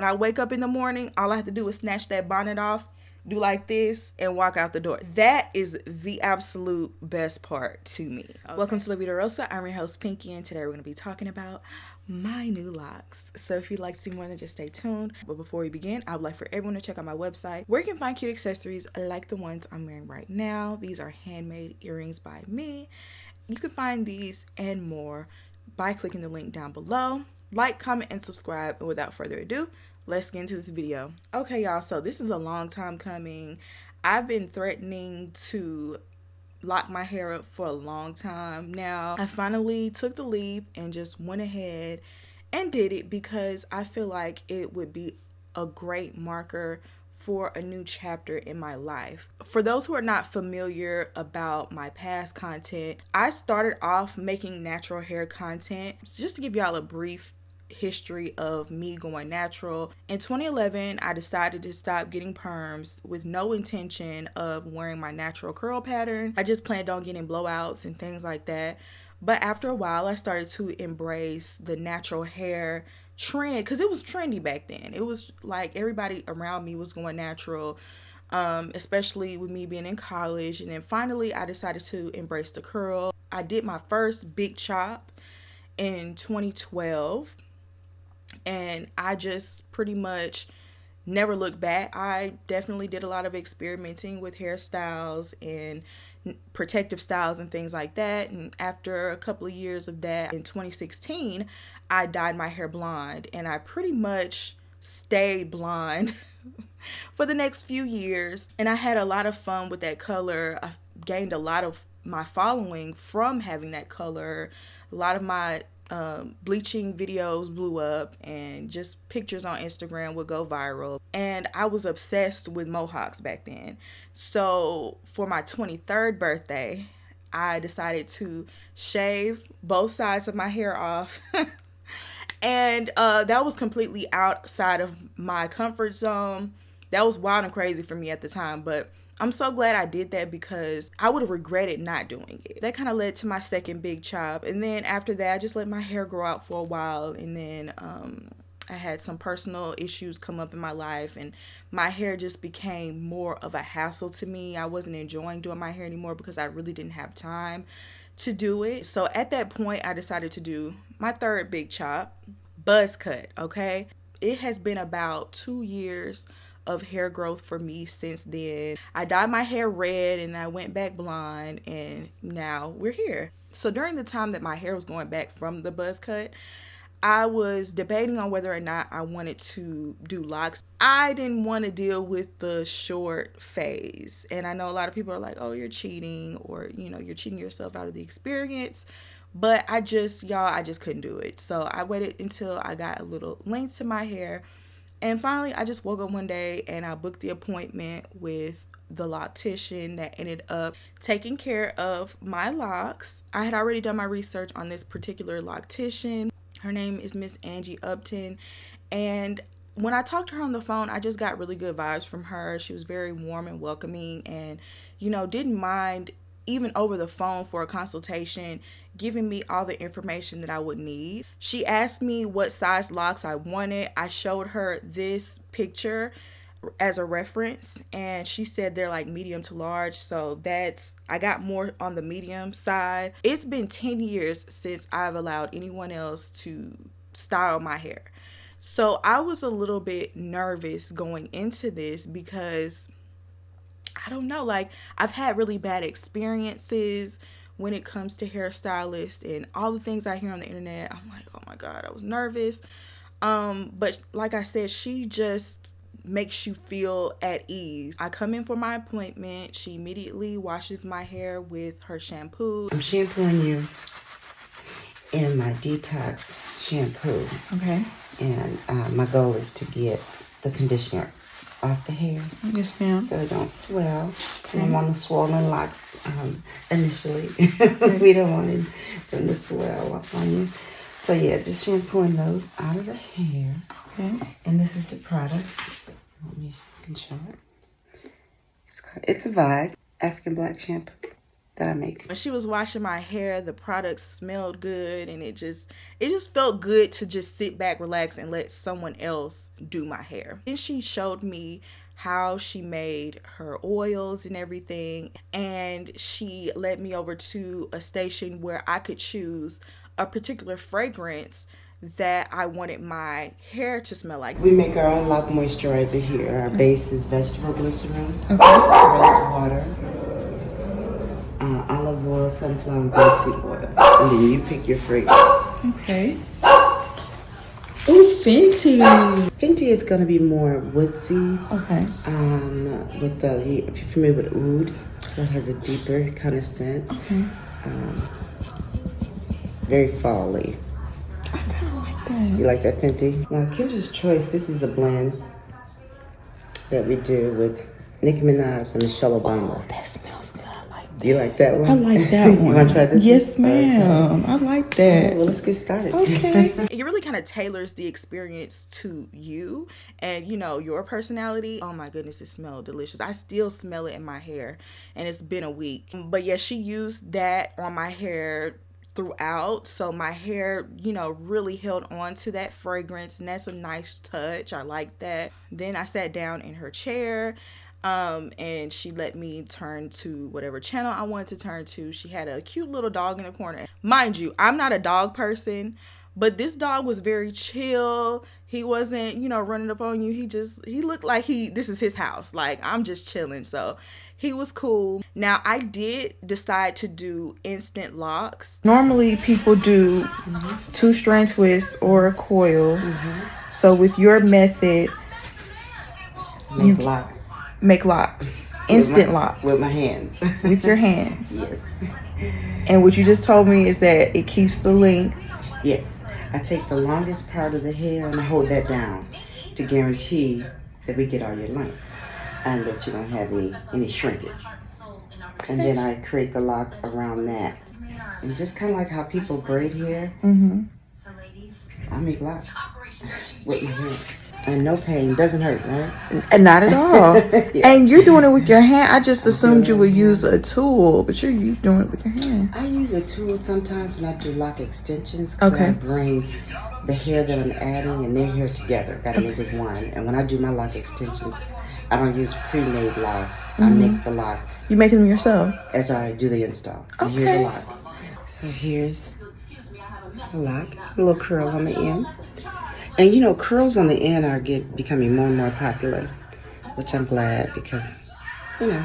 When I wake up in the morning, all I have to do is snatch that bonnet off, do like this, and walk out the door. That is the absolute best part to me. Okay. Welcome to La Vida Rosa. I'm your host, Pinky, and today we're going to be talking about my new locks. So if you'd like to see more, then just stay tuned. But before we begin, I would like for everyone to check out my website where you can find cute accessories like the ones I'm wearing right now. These are handmade earrings by me. You can find these and more by clicking the link down below. Like, comment, and subscribe. And without further ado, let's get into this video. Okay, y'all, so this is a long time coming. I've been threatening to lock my hair up for a long time now. I finally took the leap and just went ahead and did it because I feel like it would be a great marker for a new chapter in my life. For those who are not familiar about my past content, I started off making natural hair content. Just to give y'all a brief history of me going natural. In 2011, I decided to stop getting perms with no intention of wearing my natural curl pattern. I just planned on getting blowouts and things like that. But after a while, I started to embrace the natural hair trend because it was trendy back then. It was like everybody around me was going natural, especially with me being in college. And then finally, I decided to embrace the curl. I did my first big chop in 2012. And I just pretty much never looked back. I definitely did a lot of experimenting with hairstyles and protective styles and things like that. And after a couple of years of that, in 2016, I dyed my hair blonde. And I pretty much stayed blonde for the next few years. And I had a lot of fun with that color. I gained a lot of my following from having that color. A lot of my bleaching videos blew up and just pictures on Instagram would go viral. And I was obsessed with mohawks back then. So for my 23rd birthday, I decided to shave both sides of my hair off. And that was completely outside of my comfort zone. That was wild and crazy for me at the time, but I'm so glad I did that because I would have regretted not doing it. That kind of led to my second big chop. And then after that, I just let my hair grow out for a while. And then I had some personal issues come up in my life and my hair just became more of a hassle to me. I wasn't enjoying doing my hair anymore because I really didn't have time to do it. So at that point, I decided to do my third big chop, buzz cut, okay? It has been about 2 years of hair growth for me since then. I dyed my hair red and I went back blonde and now we're here. So during the time that my hair was going back from the buzz cut, I was debating on whether or not I wanted to do locks. I didn't want to deal with the short phase. And I know a lot of people are like, oh, you're cheating, or, you know, you're cheating yourself out of the experience. But I just couldn't do it. So I waited until I got a little length to my hair. And finally, I just woke up one day and I booked the appointment with the loctician that ended up taking care of my locks. I had already done my research on this particular loctician. Her name is Miss Angie Upton. And when I talked to her on the phone, I just got really good vibes from her. She was very warm and welcoming and, you know, didn't mind even over the phone for a consultation, giving me all the information that I would need. She asked me what size locks I wanted. I showed her this picture as a reference and she said they're like medium to large. So I got more on the medium side. It's been 10 years since I've allowed anyone else to style my hair. So I was a little bit nervous going into this because I don't know, like I've had really bad experiences when it comes to hairstylists and all the things I hear on the internet. I'm like, oh my God, I was nervous. But like I said, she just makes you feel at ease. I come in for my appointment. She immediately washes my hair with her shampoo. I'm shampooing you in my detox shampoo. Okay. And my goal is to get the conditioner off the hair. Yes, ma'am. So it don't swell. Okay. I'm on the swollen locks initially. We don't want them to swell up on you. So yeah, just shampooing those out of the hair. Okay. And this is the product. Let me can show it. It's a Vids African Black shampoo. that I make. When she was washing my hair, the product smelled good, and it just felt good to just sit back, relax, and let someone else do my hair. Then she showed me how she made her oils and everything, and she led me over to a station where I could choose a particular fragrance that I wanted my hair to smell like. We make our own lock moisturizer here. Our base is vegetable glycerin, rose water, olive oil, sunflower, and grapeseed oil. And then you pick your fragrance. Okay. Ooh, Fenty. Fenty is going to be more woodsy. Okay. With the, if you're familiar with oud, so it has a deeper kind of scent. Okay. Very fall-y. I kind of like that. You like that, Fenty? Now, Kendra's Choice, this is a blend that we do with Nicki Minaj and Michelle Obama. Oh, that smells good. I like that. You like that one? I like that one. You want to try this yes, one? ma'am. I like that. Oh, well, let's get started. Okay. It really kind of tailors the experience to you and, you know, your personality. Oh my goodness, it smells delicious. I still smell it in my hair, and it's been a week. But yeah, she used that on my hair throughout, so my hair, you know, really held on to that fragrance, and that's a nice touch. I like that. Then I sat down in her chair, and she let me turn to whatever channel I wanted to turn to. She had a cute little dog in the corner. Mind you, I'm not a dog person, but this dog was very chill. He wasn't, you know, running up on you. He looked like this is his house. Like, I'm just chilling. So he was cool. Now, I did decide to do instant locks. Normally, people do 2-strand twists or coils. So with your method, Make locks. Make locks. Instant locks. With my hands. With your hands. Yes. And what you just told me is that it keeps the length. Yes. I take the longest part of the hair and I hold that down to guarantee that we get all your length and that you don't have any shrinkage. And then I create the lock around that. And just kind of like how people braid hair, I make locks with my hands. And no pain, doesn't hurt, right? And not at all. Yeah. And you're doing it with your hand. I just assumed you would use a tool, but you're doing it with your hand. I use a tool sometimes when I do lock extensions. Okay. I bring the hair that I'm adding and their hair together. Gotta make it one. And when I do my lock extensions, I don't use pre-made locks. I make the locks. You make them yourself? As I do the install. And here's a lock. So here's a lock. A little curl on the end. And you know, curls on the end are becoming more and more popular, which I'm glad because, you know,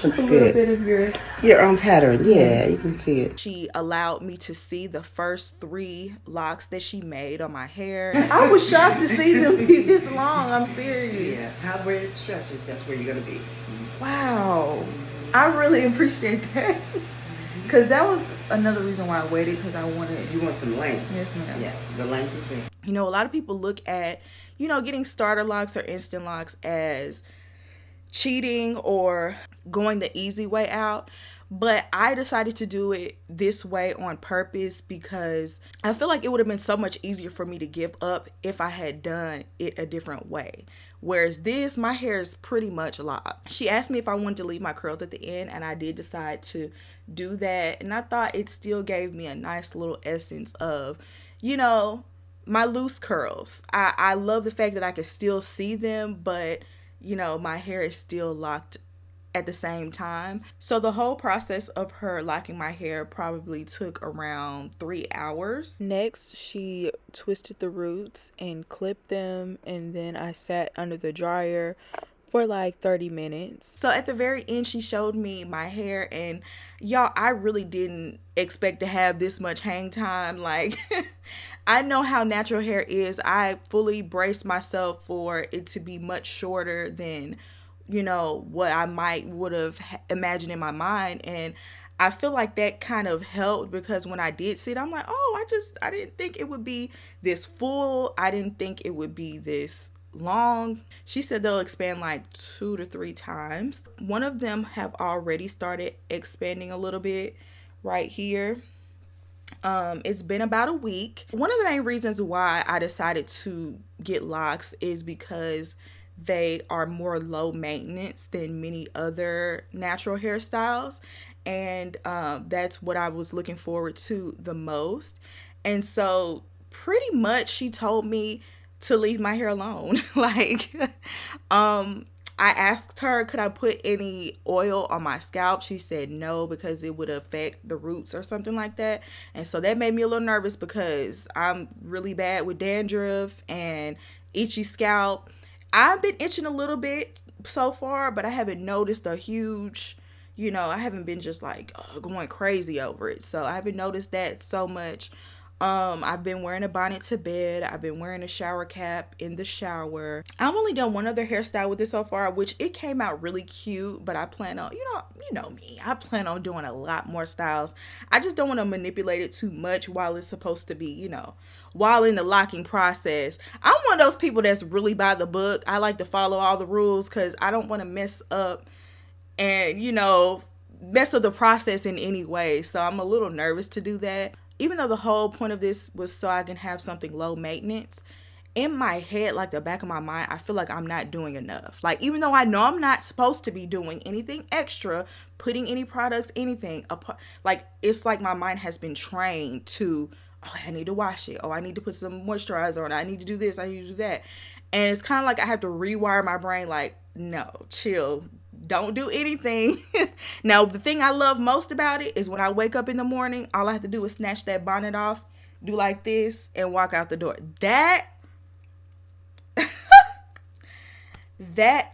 looks good. Bit of your own pattern. Yeah, you can see it. She allowed me to see the first 3 locks that she made on my hair. I was shocked to see them be this long. I'm serious. Yeah, however it stretches, that's where you're going to be. Wow. I really appreciate that. Because that was another reason why I waited, because I wanted... You want some length. Yes, ma'am. Yeah, the length is there. You know, a lot of people look at, you know, getting starter locks or instant locks as cheating or going the easy way out. But I decided to do it this way on purpose because I feel like it would have been so much easier for me to give up if I had done it a different way. Whereas this, my hair is pretty much locked. She asked me if I wanted to leave my curls at the end, and I did decide to do that. And I thought it still gave me a nice little essence of, you know, my loose curls. I love the fact that I can still see them, but, you know, my hair is still locked at the same time. So the whole process of her locking my hair probably took around 3 hours. Next, she twisted the roots and clipped them, and then I sat under the dryer for like 30 minutes. So at the very end, she showed me my hair, and y'all, I really didn't expect to have this much hang time. Like, I know how natural hair is. I fully braced myself for it to be much shorter than, you know, what I would have imagined in my mind. And I feel like that kind of helped because when I did see it, I'm like, oh, I didn't think it would be this full. I didn't think it would be this long. She said they'll expand like 2 to 3 times. One of them have already started expanding a little bit right here. It's been about a week. One of the main reasons why I decided to get locks is because they are more low maintenance than many other natural hairstyles. And that's what I was looking forward to the most. And so pretty much she told me to leave my hair alone. Like, I asked her, could I put any oil on my scalp? She said no, because it would affect the roots or something like that. And so that made me a little nervous, because I'm really bad with dandruff and itchy scalp. I've been itching a little bit so far, but I haven't noticed a huge, I haven't been just like going crazy over it. So I haven't noticed that so much. I've been wearing a bonnet to bed. I've been wearing a shower cap in the shower. I've only done one other hairstyle with this so far, which it came out really cute, but I plan on, you know me, I plan on doing a lot more styles. I just don't want to manipulate it too much while it's supposed to be, while in the locking process. I'm one of those people that's really by the book. I like to follow all the rules, because I don't want to mess up and, mess up the process in any way. So I'm a little nervous to do that. Even though the whole point of this was so I can have something low maintenance, in my head, like the back of my mind, I feel like I'm not doing enough. Like, even though I know I'm not supposed to be doing anything extra, putting any products, anything, like, it's like my mind has been trained to, oh, I need to wash it. Oh, I need to put some moisturizer on. I need to do this. I need to do that. And it's kind of like I have to rewire my brain, like, no, chill. Don't do anything. Now, the thing I love most about it is when I wake up in the morning, all I have to do is snatch that bonnet off, do like this, and walk out the door. That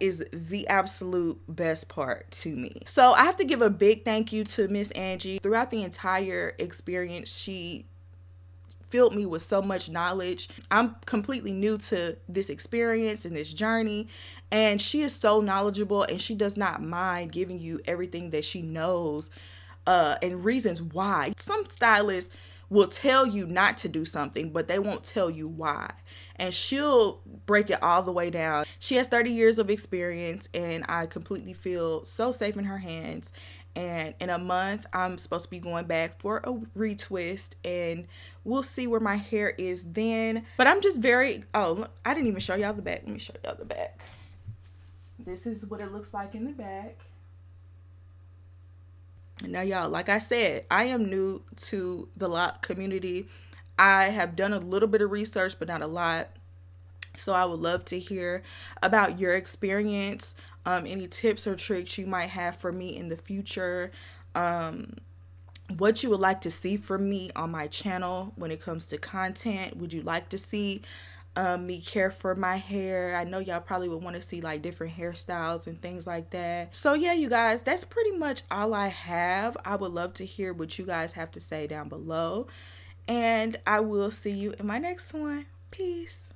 is the absolute best part to me. So I have to give a big thank you to Miss Angie. Throughout the entire experience, she filled me with so much knowledge. I'm completely new to this experience and this journey, and she is so knowledgeable, and she does not mind giving you everything that she knows and reasons why. Some stylists will tell you not to do something, but they won't tell you why, and she'll break it all the way down. She has 30 years of experience, and I completely feel so safe in her hands. And in a month, I'm supposed to be going back for a retwist, and we'll see where my hair is then. But I'm just I didn't even show y'all the back. Let me show y'all the back. This is what it looks like in the back. Now, y'all, like I said, I am new to the loc community. I have done a little bit of research, but not a lot. So I would love to hear about your experience, any tips or tricks you might have for me in the future, what you would like to see from me on my channel when it comes to content. Would you like to see me care for my hair? I know y'all probably would want to see like different hairstyles and things like that. So yeah, you guys, that's pretty much all I have. I would love to hear what you guys have to say down below, and I will see you in my next one. Peace.